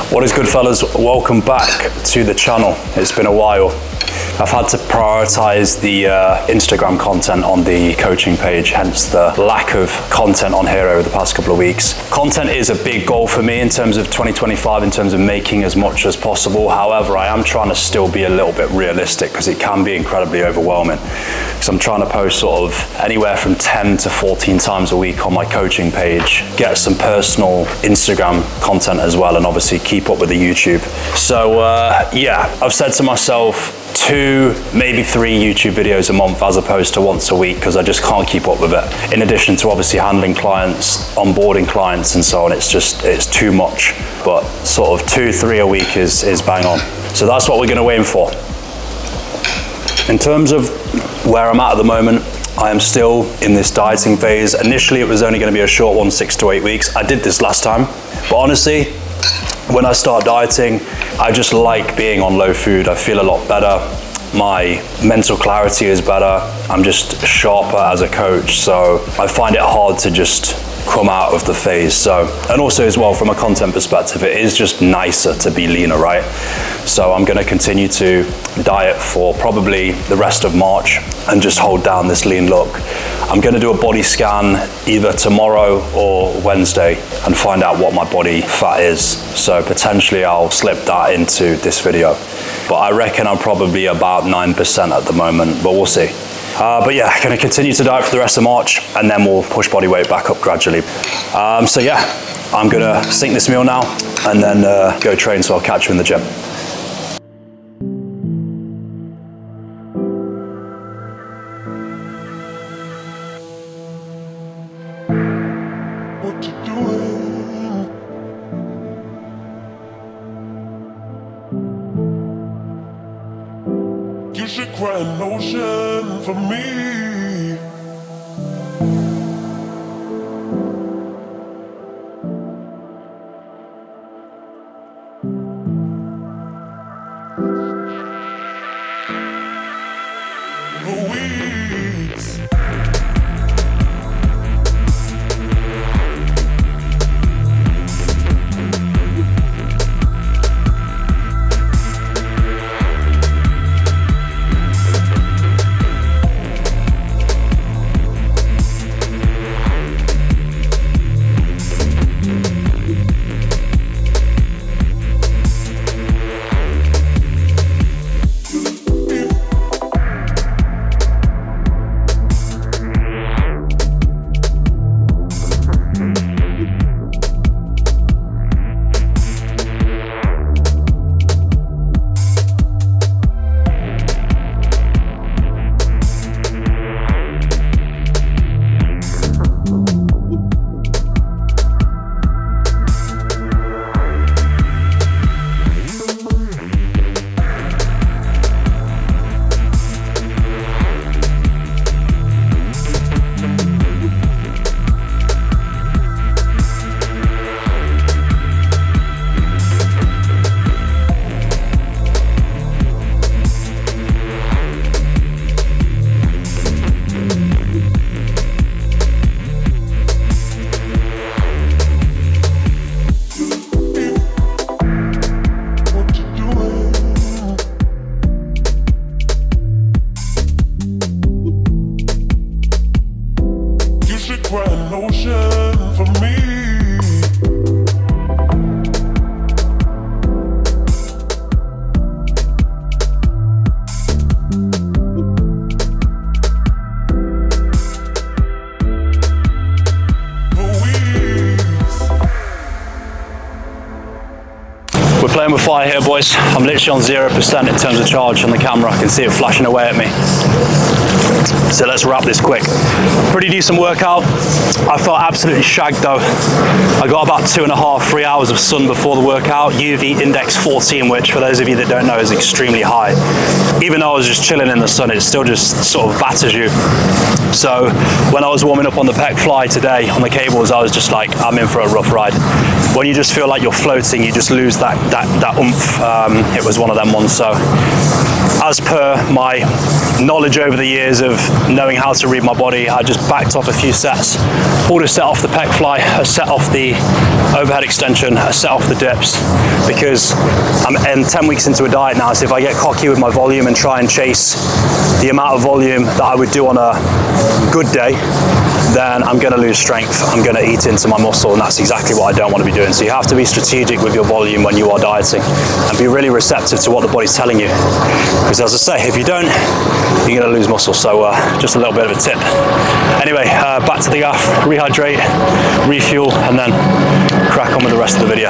What is good, fellas? Welcome back to the channel. It's been a while. I've had to prioritize the Instagram content on the coaching page, hence the lack of content on here over the past couple of weeks. Content is a big goal for me in terms of 2025, in terms of making as much as possible. However, I am trying to still be a little bit realistic because it can be incredibly overwhelming. So I'm trying to post sort of anywhere from 10 to 14 times a week on my coaching page, get some personal Instagram content as well, and obviously keep up with the YouTube. So yeah, I've said to myself, 2, maybe 3 YouTube videos a month as opposed to once a week, because I just can't keep up with it. In addition to obviously handling clients, onboarding clients and so on, it's too much. But sort of 2, 3 a week is bang on. So that's what we're gonna aim for. In terms of where I'm at the moment, I am still in this dieting phase. Initially, it was only gonna be a short one, 6 to 8 weeks. I did this last time, but honestly, when I start dieting, I just like being on low food. I feel a lot better. My mental clarity is better. I'm just sharper as a coach. So I find it hard to just come out of the phase. So, and also as well, from a content perspective, it is just nicer to be leaner, right? So I'm gonna continue to diet for probably the rest of March and just hold down this lean look. I'm gonna do a body scan either tomorrow or Wednesday and find out what my body fat is. So potentially I'll slip that into this video. But I reckon I'm probably about 9% at the moment, but we'll see. But yeah, gonna continue to diet for the rest of March, and then we'll push body weight back up gradually. So yeah, I'm gonna sink this meal now and then go train, so I'll catch you in the gym. What you doing? You should cry an ocean for me. For weeks. Playing with fire here, boys. I'm literally on 0% in terms of charge on the camera. I can see it flashing away at me. So let's wrap this quick. Pretty decent workout. I felt absolutely shagged though. I got about 2.5, 3 hours of sun before the workout. UV index 14, which for those of you that don't know is extremely high. Even though I was just chilling in the sun, it still just sort of batters you. So when I was warming up on the pec fly today on the cables, I was just like, I'm in for a rough ride. When you just feel like you're floating, you just lose that oomph. It was one of them ones. So as per my knowledge over the years of knowing how to read my body, I just backed off a few sets, pulled a set off the pec fly, a set off the overhead extension, a set off the dips, because I'm 10 weeks into a diet now, so if I get cocky with my volume and try and chase the amount of volume that I would do on a good day, then I'm going to lose strength, I'm going to eat into my muscle, and that's exactly what I don't want to be doing. So you have to be strategic with your volume when you are dieting and be really receptive to what the body's telling you, because as I say, if you don't, you're going to lose muscle. So just a little bit of a tip. Anyway, back to the gaff, rehydrate, refuel, and then crack on with the rest of the video.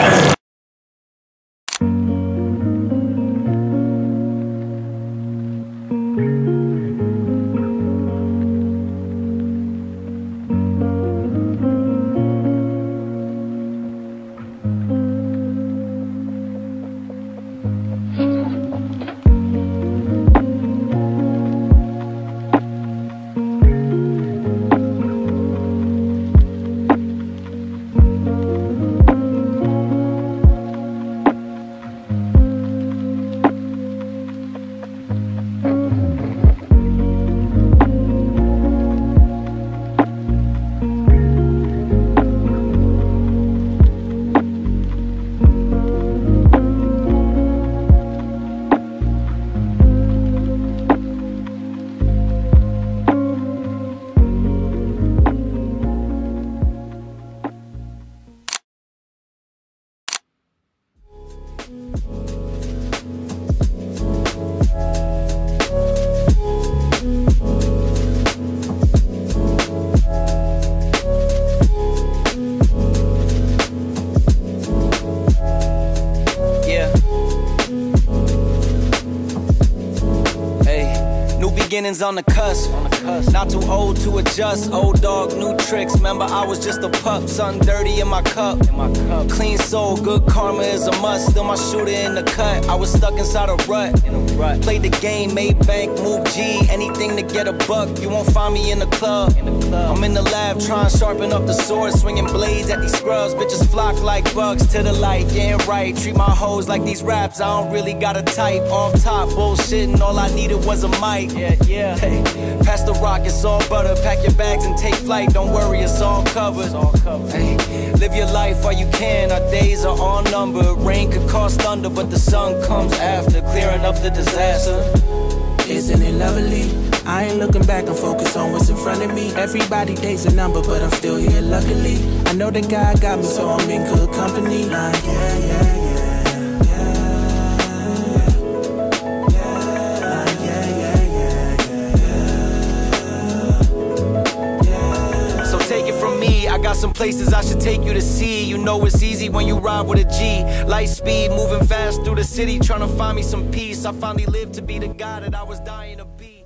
Beginnings on the cusp. Not too old to adjust. Old dog, new tricks. Remember, I was just a pup. Something dirty in my cup. Clean soul, good karma is a must. Still my shooter in the cut. I was stuck inside a rut. Played the game, made bank, move G. Anything to get a buck. You won't find me in the club. I'm in the lab trying to sharpen up the sword. Swinging blades at these scrubs. Bitches flock like bugs to the light. Getting right. Treat my hoes like these raps. I don't really got a type. Off top, bullshitting. All I needed was a mic. Yeah. Hey, pass the rock, it's all butter. Pack your bags and take flight. Don't worry, it's all covered. Hey, live your life while you can. Our days are all numbered. Rain could cause thunder, but the sun comes after, clearing up the disaster. Isn't it lovely? I ain't looking back, I'm focused on what's in front of me. Everybody days a number, but I'm still here luckily. I know that God got me, so I'm in good company. Like, yeah. I got some places I should take you to see. You know it's easy when you ride with a G. Light speed, moving fast through the city, trying to find me some peace. I finally lived to be the guy that I was dying to be.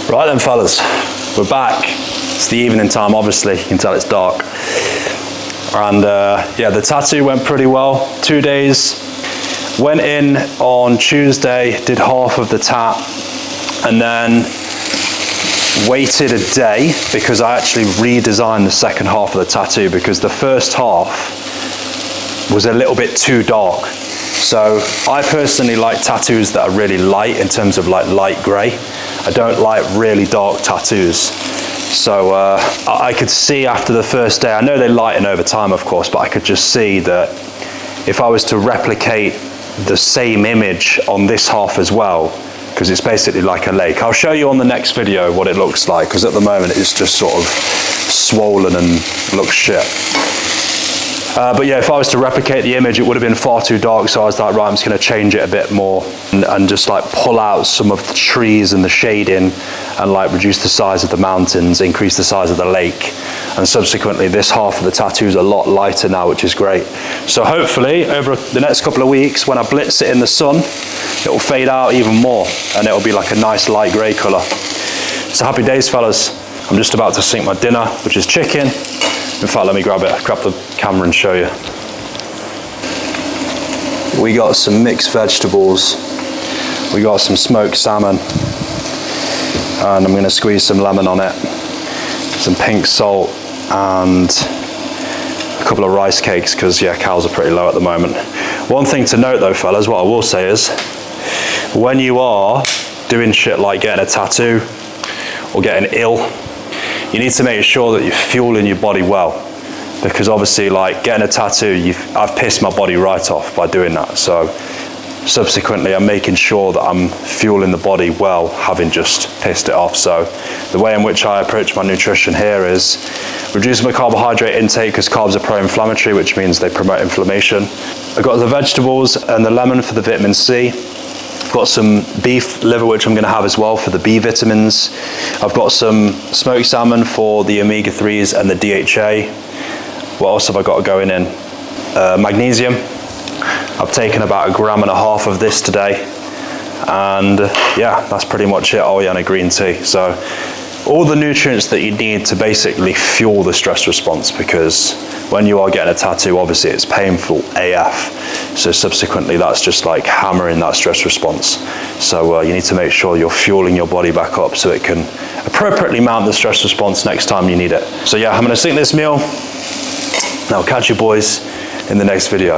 Right then, fellas, we're back. It's the evening time, obviously. You can tell it's dark. And yeah, the tattoo went pretty well. 2 days. Went in on Tuesday, did half of the tat, and then waited a day because I actually redesigned the second half of the tattoo, because the first half was a little bit too dark. So I personally like tattoos that are really light, in terms of like light grey. I don't like really dark tattoos. So I could see after the first day, I know they lighten over time of course, but I could just see that if I was to replicate the same image on this half as well, because it's basically like a lake. I'll show you on the next video what it looks like, because at the moment it's just sort of swollen and looks shit. But yeah, if I was to replicate the image, it would have been far too dark, so I was like, right, I'm just going to change it a bit more and just like pull out some of the trees and the shading and like reduce the size of the mountains, increase the size of the lake. And subsequently, this half of the tattoo is a lot lighter now, which is great. So hopefully, over the next couple of weeks, when I blitz it in the sun, it will fade out even more and it will be like a nice light grey colour. So happy days, fellas. I'm just about to sink my dinner, which is chicken. In fact, let me grab the camera and show you. We got some mixed vegetables. We got some smoked salmon. And I'm gonna squeeze some lemon on it. Some pink salt and a couple of rice cakes, because yeah, cows are pretty low at the moment. One thing to note though, fellas, what I will say is, when you are doing shit like getting a tattoo or getting ill, you need to make sure that you're fueling your body well. Because obviously, like getting a tattoo, I've pissed my body right off by doing that. So subsequently, I'm making sure that I'm fueling the body well, having just pissed it off. So the way in which I approach my nutrition here is reducing my carbohydrate intake, because carbs are pro-inflammatory, which means they promote inflammation. I've got the vegetables and the lemon for the vitamin C. I've got some beef liver, which I'm going to have as well for the B vitamins. I've got some smoked salmon for the omega-3s and the DHA. What else have I got going in? Magnesium. I've taken about 1.5 grams of this today. And yeah, that's pretty much it. Oh yeah, and a green tea. So all the nutrients that you need to basically fuel the stress response, because when you are getting a tattoo, obviously it's painful AF. So subsequently, that's just like hammering that stress response. So you need to make sure you're fueling your body back up so it can appropriately mount the stress response next time you need it. So yeah, I'm gonna sink this meal. Now, catch you boys in the next video.